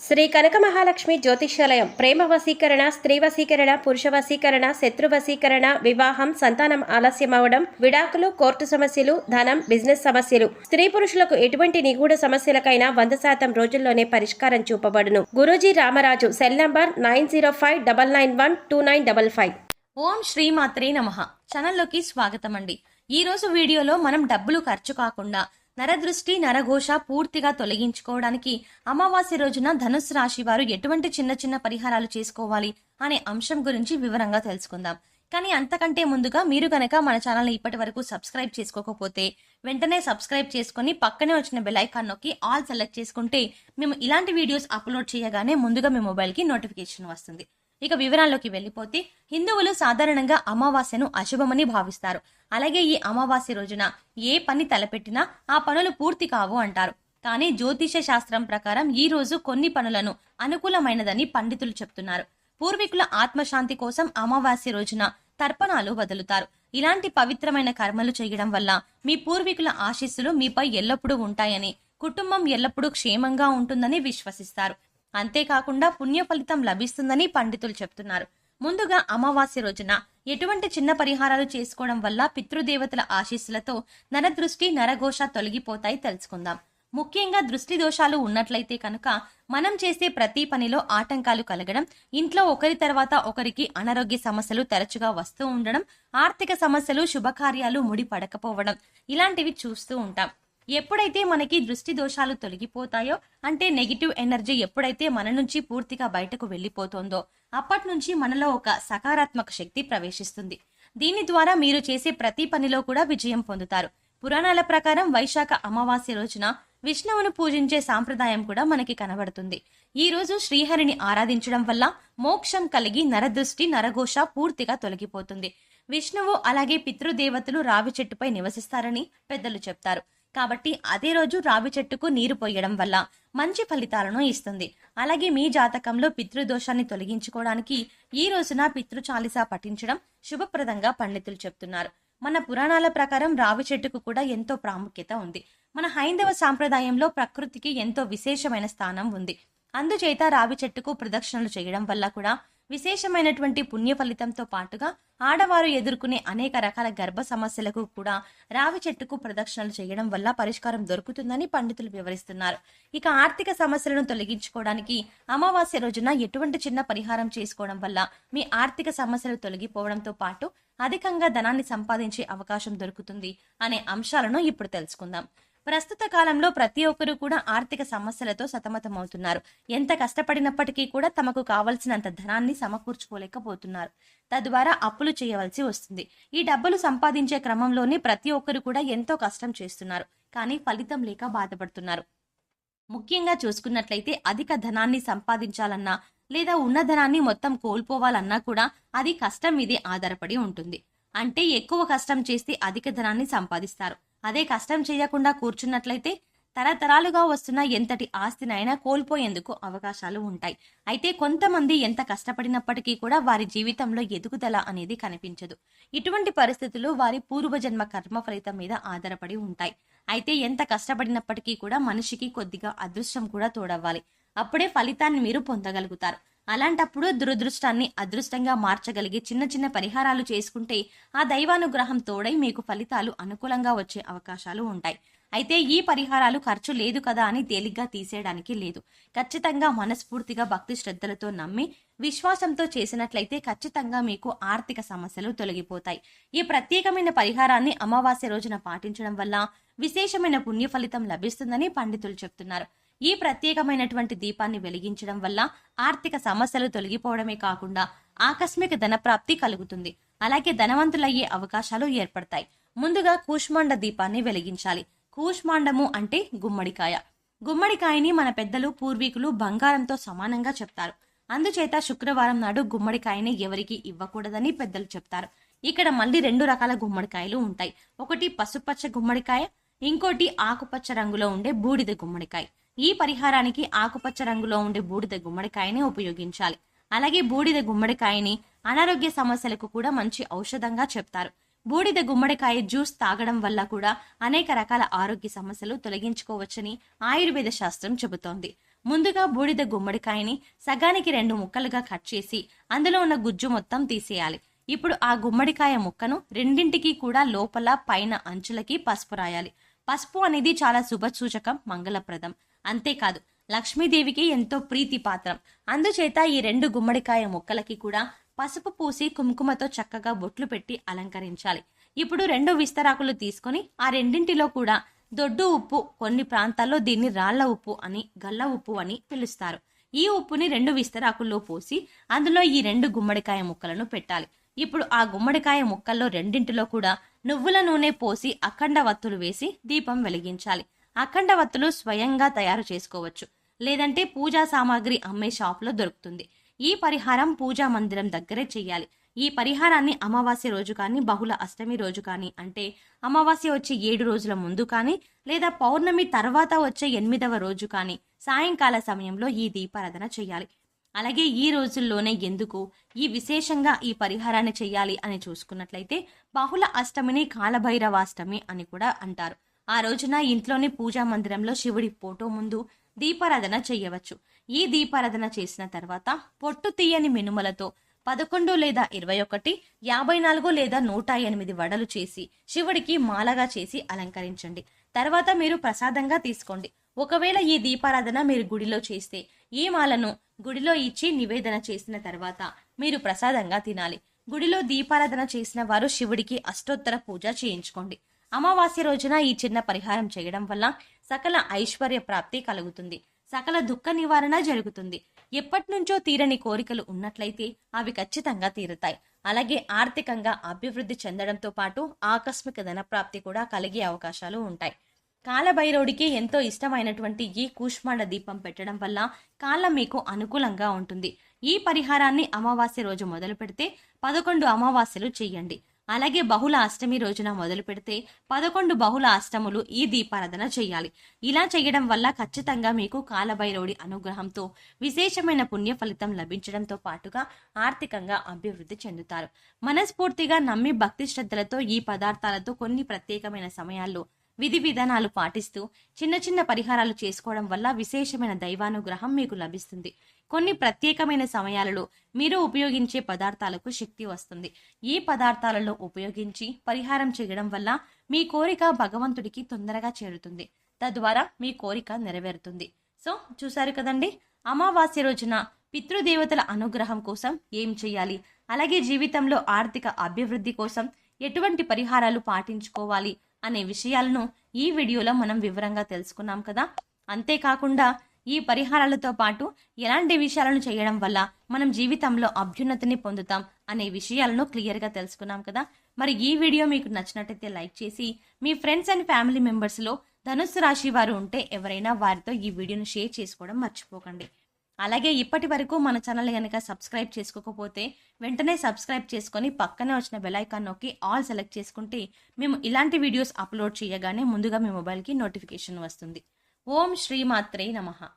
శ్రీ కనక మహాలక్ష్మి జ్యోతిష్యాలయం ప్రేమ వశీకరణ, స్త్రీ వశీకరణ, పురుష వశీకరణ, శత్రు వశీకరణ, వివాహం, సంతానం ఆలస్యం అవడం, విడాకులు, కోర్టు సమస్యలు, ధనం, బిజినెస్ సమస్యలు, స్త్రీ పురుషులకు ఎటువంటి నిగూఢ సమస్యలకైనా 100% రోజుల్లోనే పరిష్కారం చూపబడును. గురూజీ రామరాజు. Cell number 9059912955. ఓం శ్రీమాత్రే నమః. ఛానల్లోకి స్వాగతం అండి. ఈ రోజు వీడియోలో మనం డబ్బులు ఖర్చు కాకుండా నరదృష్టి, నరఘోష పూర్తిగా తొలగించుకోవడానికి అమావాస్య రోజున ధనుస్సు రాశి వారు ఎటువంటి చిన్న చిన్న పరిహారాలు చేసుకోవాలి అనే అంశం గురించి వివరంగా తెలుసుకుందాం. కానీ అంతకంటే ముందుగా మీరు కనుక మన ఛానల్ని ఇప్పటి వరకు సబ్స్క్రైబ్ చేసుకోకపోతే వెంటనే సబ్స్క్రైబ్ చేసుకుని పక్కనే వచ్చిన బెల్ ఐకాన్ నొక్కి ఆల్ సెలెక్ట్ చేసుకుంటే మేము ఇలాంటి వీడియోస్ అప్లోడ్ చేయగానే ముందుగా మీ మొబైల్కి నోటిఫికేషన్ వస్తుంది. ఇక వివరాల్లోకి వెళ్ళిపోతే, హిందువులు సాధారణంగా అమావాస్యను అశుభమని భావిస్తారు. అలాగే ఈ అమావాస్య రోజున ఏ పని తలపెట్టినా ఆ పనులు పూర్తి కావు అంటారు. కానీ జ్యోతిష శాస్త్రం ప్రకారం ఈ రోజు కొన్ని పనులను అనుకూలమైనదని పండితులు చెప్తున్నారు. పూర్వీకుల ఆత్మశాంతి కోసం అమావాస్య రోజున తర్పణాలు వదులుతారు. ఇలాంటి పవిత్రమైన కర్మలు చేయడం వల్ల మీ పూర్వీకుల ఆశీస్సులు మీపై ఎల్లప్పుడూ ఉంటాయని, కుటుంబం ఎల్లప్పుడూ క్షేమంగా ఉంటుందని విశ్వసిస్తారు. అంతేకాకుండా పుణ్య ఫలితం లభిస్తుందని పండితులు చెప్తున్నారు. ముందుగా అమావాస్య రోజున ఎటువంటి చిన్న పరిహారాలు చేసుకోవడం వల్ల పితృదేవతల ఆశీస్సులతో నరదృష్టి, నరఘోష తొలగిపోతాయి తెలుసుకుందాం. ముఖ్యంగా దృష్టి దోషాలు ఉన్నట్లయితే కనుక మనం చేసే ప్రతి పనిలో ఆటంకాలు కలగడం, ఇంట్లో ఒకరి తర్వాత ఒకరికి అనారోగ్య సమస్యలు తరచుగా వస్తూ ఉండడం, ఆర్థిక సమస్యలు, శుభకార్యాలు ముడిపడకపోవడం ఇలాంటివి చూస్తూ ఉంటాం. ఎప్పుడైతే మనకి దృష్టి దోషాలు తొలగిపోతాయో, అంటే నెగిటివ్ ఎనర్జీ ఎప్పుడైతే మన నుంచి పూర్తిగా బయటకు వెళ్లిపోతుందో అప్పటి నుంచి మనలో ఒక సకారాత్మక శక్తి ప్రవేశిస్తుంది. దీని ద్వారా మీరు చేసే ప్రతి పనిలో కూడా విజయం పొందుతారు. పురాణాల ప్రకారం వైశాఖ అమావాస్య రోజున విష్ణువును పూజించే సాంప్రదాయం కూడా మనకి కనబడుతుంది. ఈ రోజు శ్రీహరిని ఆరాధించడం వల్ల మోక్షం కలిగి నరదృష్టి, నరఘోష పూర్తిగా తొలగిపోతుంది. విష్ణువు అలాగే పితృదేవతలు రావి చెట్టుపై నివసిస్తారని పెద్దలు చెప్తారు. కాబట్టి అదే రోజు రావి చెట్టుకు నీరు పోయడం వల్ల మంచి ఫలితాలను ఇస్తుంది. అలాగే మీ జాతకంలో పితృదోషాన్ని తొలగించుకోవడానికి ఈ రోజున పితృచాలీసా పఠించడం శుభప్రదంగా పండితులు చెప్తున్నారు. మన పురాణాల ప్రకారం రావి చెట్టుకు కూడా ఎంతో ప్రాముఖ్యత ఉంది. మన హైందవ సాంప్రదాయంలో ప్రకృతికి ఎంతో విశేషమైన స్థానం ఉంది. అందుచేత రావి చెట్టుకు ప్రదక్షిణలు చేయడం వల్ల కూడా విశేషమైనటువంటి పుణ్య ఫలితంతో పాటుగా ఆడవారు ఎదుర్కొనే అనేక రకాల గర్భ సమస్యలకు కూడా రావి చెట్టుకు ప్రదక్షిణలు చేయడం వల్ల పరిష్కారం దొరుకుతుందని పండితులు వివరిస్తున్నారు. ఇక ఆర్థిక సమస్యలను తొలగించుకోవడానికి అమావాస్య రోజున ఎటువంటి చిన్న పరిహారం చేసుకోవడం వల్ల మీ ఆర్థిక సమస్యలు తొలగిపోవడంతో పాటు అధికంగా ధనాన్ని సంపాదించే అవకాశం దొరుకుతుంది అనే అంశాలను ఇప్పుడు తెలుసుకుందాం. ప్రస్తుత కాలంలో ప్రతి ఒక్కరూ కూడా ఆర్థిక సమస్యలతో సతమతమవుతున్నారు. ఎంత కష్టపడినప్పటికీ కూడా తమకు కావలసినంత ధనాన్ని సమకూర్చుకోలేకపోతున్నారు. తద్వారా అప్పులు చేయవలసి వస్తుంది. ఈ డబ్బులు సంపాదించే క్రమంలోనే ప్రతి ఒక్కరు కూడా ఎంతో కష్టం చేస్తున్నారు. కానీ ఫలితం లేక బాధపడుతున్నారు. ముఖ్యంగా చూసుకున్నట్లయితే అధిక ధనాన్ని సంపాదించాలన్నా లేదా ఉన్న ధనాన్ని మొత్తం కోల్పోవాలన్నా కూడా అది కష్టం మీదే ఆధారపడి ఉంటుంది. అంటే ఎక్కువ కష్టం చేస్తే అధిక ధనాన్ని సంపాదిస్తారు. అదే కష్టం చేయకుండా కూర్చున్నట్లయితే తరతరాలుగా వస్తున్న ఎంతటి ఆస్తినైనా కోల్పోయేందుకు అవకాశాలు ఉంటాయి. అయితే కొంతమంది ఎంత కష్టపడినప్పటికీ కూడా వారి జీవితంలో ఎదుగుదల అనేది కనిపించదు. ఇటువంటి పరిస్థితులు వారి పూర్వజన్మ కర్మ ఫలితం మీద ఆధారపడి ఉంటాయి. అయితే ఎంత కష్టపడినప్పటికీ కూడా మనిషికి కొద్దిగా అదృష్టం కూడా తోడవ్వాలి. అప్పుడే ఫలితాన్ని మీరు పొందగలుగుతారు. అలాంటప్పుడు దురదృష్టాన్ని అదృష్టంగా మార్చగలిగే చిన్న చిన్న పరిహారాలు చేసుకుంటే ఆ దైవానుగ్రహం తోడై మీకు ఫలితాలు అనుకూలంగా వచ్చే అవకాశాలు ఉంటాయి. అయితే ఈ పరిహారాలు ఖర్చు లేదు కదా అని తేలిగ్గా తీసేయడానికి లేదు. ఖచ్చితంగా మనస్ఫూర్తిగా భక్తి శ్రద్ధలతో నమ్మి విశ్వాసంతో చేసినట్లయితే ఖచ్చితంగా మీకు ఆర్థిక సమస్యలు తొలగిపోతాయి. ఈ ప్రత్యేకమైన పరిహారాన్ని అమావాస్య రోజున పాటించడం వల్ల విశేషమైన పుణ్య ఫలితం లభిస్తుందని పండితులు చెప్తున్నారు. ఈ ప్రత్యేకమైనటువంటి దీపాన్ని వెలిగించడం వల్ల ఆర్థిక సమస్యలు తొలగిపోవడమే కాకుండా ఆకస్మిక ధనప్రాప్తి కలుగుతుంది. అలాగే ధనవంతులయ్యే అవకాశాలు ఏర్పడతాయి. ముందుగా కూష్మాండ దీపాన్ని వెలిగించాలి. కూష్మాండము అంటే గుమ్మడికాయ. గుమ్మడికాయని మన పెద్దలు, పూర్వీకులు బంగారంతో సమానంగా చెప్తారు. అందుచేత శుక్రవారం నాడు గుమ్మడికాయని ఎవరికి ఇవ్వకూడదని పెద్దలు చెప్తారు. ఇక్కడ మళ్ళీ 2 రకాల గుమ్మడికాయలు ఉంటాయి. ఒకటి పసుపచ్చ గుమ్మడికాయ, ఇంకోటి ఆకుపచ్చ రంగులో ఉండే బూడిద గుమ్మడికాయ. ఈ పరిహారానికి ఆకుపచ్చ రంగులో ఉండే బూడిద గుమ్మడికాయని ఉపయోగించాలి. అలాగే బూడిద గుమ్మడికాయని అనారోగ్య సమస్యలకు కూడా మంచి ఔషధంగా చెప్తారు. బూడిద గుమ్మడికాయ జ్యూస్ తాగడం వల్ల కూడా అనేక రకాల ఆరోగ్య సమస్యలు తొలగించుకోవచ్చని ఆయుర్వేద శాస్త్రం చెబుతోంది. ముందుగా బూడిద గుమ్మడికాయని సగానికి 2 ముక్కలుగా కట్ చేసి అందులో ఉన్న గుజ్జు మొత్తం తీసేయాలి. ఇప్పుడు ఆ గుమ్మడికాయ ముక్కను రెండింటికి కూడా లోపల పైన అంచులకి పసుపు రాయాలి. పసుపు అనేది చాలా శుభసూచకం, మంగళప్రదం. అంతేకాదు లక్ష్మీదేవికి ఎంతో ప్రీతి పాత్రం. అందుచేత ఈ 2 గుమ్మడికాయ ముక్కలకి కూడా పసుపు పూసి కుంకుమతో చక్కగా బొట్లు పెట్టి అలంకరించాలి. ఇప్పుడు 2 విస్తరాకులు తీసుకొని ఆ రెండింటిలో కూడా దొడ్డు ఉప్పు, కొన్ని ప్రాంతాల్లో దీన్ని రాళ్ల ఉప్పు అని, గల్ల ఉప్పు అని పిలుస్తారు. ఈ ఉప్పుని 2 విస్తరాకుల్లో పోసి అందులో ఈ 2 గుమ్మడికాయ ముక్కలను పెట్టాలి. ఇప్పుడు ఆ గుమ్మడికాయ ముక్కల్లో రెండింటిలో కూడా నువ్వుల నూనె పోసి అఖండ వత్తులు వేసి దీపం వెలిగించాలి. అఖండ వత్తులు స్వయంగా తయారు చేసుకోవచ్చు, లేదంటే పూజా సామాగ్రి అమ్మే షాప్లో దొరుకుతుంది. ఈ పరిహారం పూజా మందిరం దగ్గరే చెయ్యాలి. ఈ పరిహారాన్ని అమావాస్య రోజు కానీ, బహుళ అష్టమి రోజు కానీ, అంటే అమావాస్య వచ్చే 7 రోజుల ముందు కానీ, లేదా పౌర్ణమి తర్వాత వచ్చే 8వ రోజు కానీ సాయంకాల సమయంలో ఈ దీపారాధన చెయ్యాలి. అలాగే ఈ రోజుల్లోనే ఎందుకు ఈ విశేషంగా ఈ పరిహారాన్ని చెయ్యాలి అని చూసుకున్నట్లయితే బహుళ అష్టమిని కాలభైరవాష్టమి అని కూడా అంటారు. ఆ రోజున ఇంట్లోని పూజా మందిరంలో శివుడి ఫోటో ముందు దీపారాధన చెయ్యవచ్చు. ఈ దీపారాధన చేసిన తర్వాత పొట్టు తీయని మినుమలతో 11 లేదా 21, 54 లేదా 108 వడలు చేసి శివుడికి మాలగా చేసి అలంకరించండి. తర్వాత మీరు ప్రసాదంగా తీసుకోండి. ఒకవేళ ఈ దీపారాధన మీరు గుడిలో చేస్తే ఈ మాలను గుడిలో ఇచ్చి నివేదన చేసిన తర్వాత మీరు ప్రసాదంగా తినాలి. గుడిలో దీపారాధన చేసిన వారు శివుడికి అష్టోత్తర పూజ చేయించుకోండి. అమావాస్య రోజున ఈ చిన్న పరిహారం చేయడం వల్ల సకల ఐశ్వర్య ప్రాప్తి కలుగుతుంది, సకల దుఃఖ నివారణ జరుగుతుంది. ఎప్పటి నుంచో తీరని కోరికలు ఉన్నట్లయితే అవి ఖచ్చితంగా తీరుతాయి. అలాగే ఆర్థికంగా అభివృద్ధి చెందడంతో పాటు ఆకస్మిక ధనప్రాప్తి కూడా కలిగే అవకాశాలు ఉంటాయి. కాలభైరవుడికి ఎంతో ఇష్టమైనటువంటి ఈ కూష్మాండ దీపం పెట్టడం వల్ల కాలం మీకు అనుకూలంగా ఉంటుంది. ఈ పరిహారాన్ని అమావాస్య రోజు మొదలు పెడితే 11 అమావాస్యలు చెయ్యండి. అలాగే బహుళ అష్టమి రోజున మొదలు పెడితే 11 బహుళ అష్టములు ఈ దీపారాధన చెయ్యాలి. ఇలా చేయడం వల్ల ఖచ్చితంగా మీకు కాలభైరవుడి అనుగ్రహంతో విశేషమైన పుణ్య ఫలితం లభించడంతో పాటుగా ఆర్థికంగా అభివృద్ధి చెందుతారు. మనస్ఫూర్తిగా నమ్మి భక్తి శ్రద్ధలతో ఈ పదార్థాలతో కొన్ని ప్రత్యేకమైన సమయాల్లో విధి విధానాలు పాటిస్తూ చిన్న చిన్న పరిహారాలు చేసుకోవడం వల్ల విశేషమైన దైవానుగ్రహం మీకు లభిస్తుంది. కొన్ని ప్రత్యేకమైన సమయాలలో మీరు ఉపయోగించే పదార్థాలకు శక్తి వస్తుంది. ఈ పదార్థాలలో ఉపయోగించి పరిహారం చేయడం వల్ల మీ కోరిక భగవంతుడికి తొందరగా చేరుతుంది, తద్వారా మీ కోరిక నెరవేరుతుంది. సో చూసారు కదండి, అమావాస్య రోజున పితృదేవతల అనుగ్రహం కోసం ఏం చేయాలి, అలాగే జీవితంలో ఆర్థిక అభివృద్ధి కోసం ఎటువంటి పరిహారాలు పాటించుకోవాలి అనే విషయాలను ఈ వీడియోలో మనం వివరంగా తెలుసుకున్నాం కదా. అంతేకాకుండా ఈ పరిహారాలతో పాటు ఎలాంటి విషయాలను చేయడం వల్ల మనం జీవితంలో అభ్యున్నతిని పొందుతాం అనే విషయాలను క్లియర్గా తెలుసుకున్నాం కదా. మరి ఈ వీడియో మీకు నచ్చినట్టయితే లైక్ చేసి మీ ఫ్రెండ్స్ అండ్ ఫ్యామిలీ మెంబర్స్లో ధనుస్సు రాశి వారు ఉంటే ఎవరైనా వారితో ఈ వీడియోను షేర్ చేసుకోవడం మర్చిపోకండి. అలాగే ఇప్పటి వరకు మన ఛానల్ కనుక సబ్స్క్రైబ్ చేసుకోకపోతే వెంటనే సబ్స్క్రైబ్ చేసుకొని పక్కనే వచ్చిన బెల్ ఐకాన్ నొక్కి ఆల్ సెలెక్ట్ చేసుకుంటే మేము ఇలాంటి వీడియోస్ అప్లోడ్ చేయగానే ముందుగా మీ మొబైల్కి నోటిఫికేషన్ వస్తుంది. ఓం శ్రీమాత్రే నమః.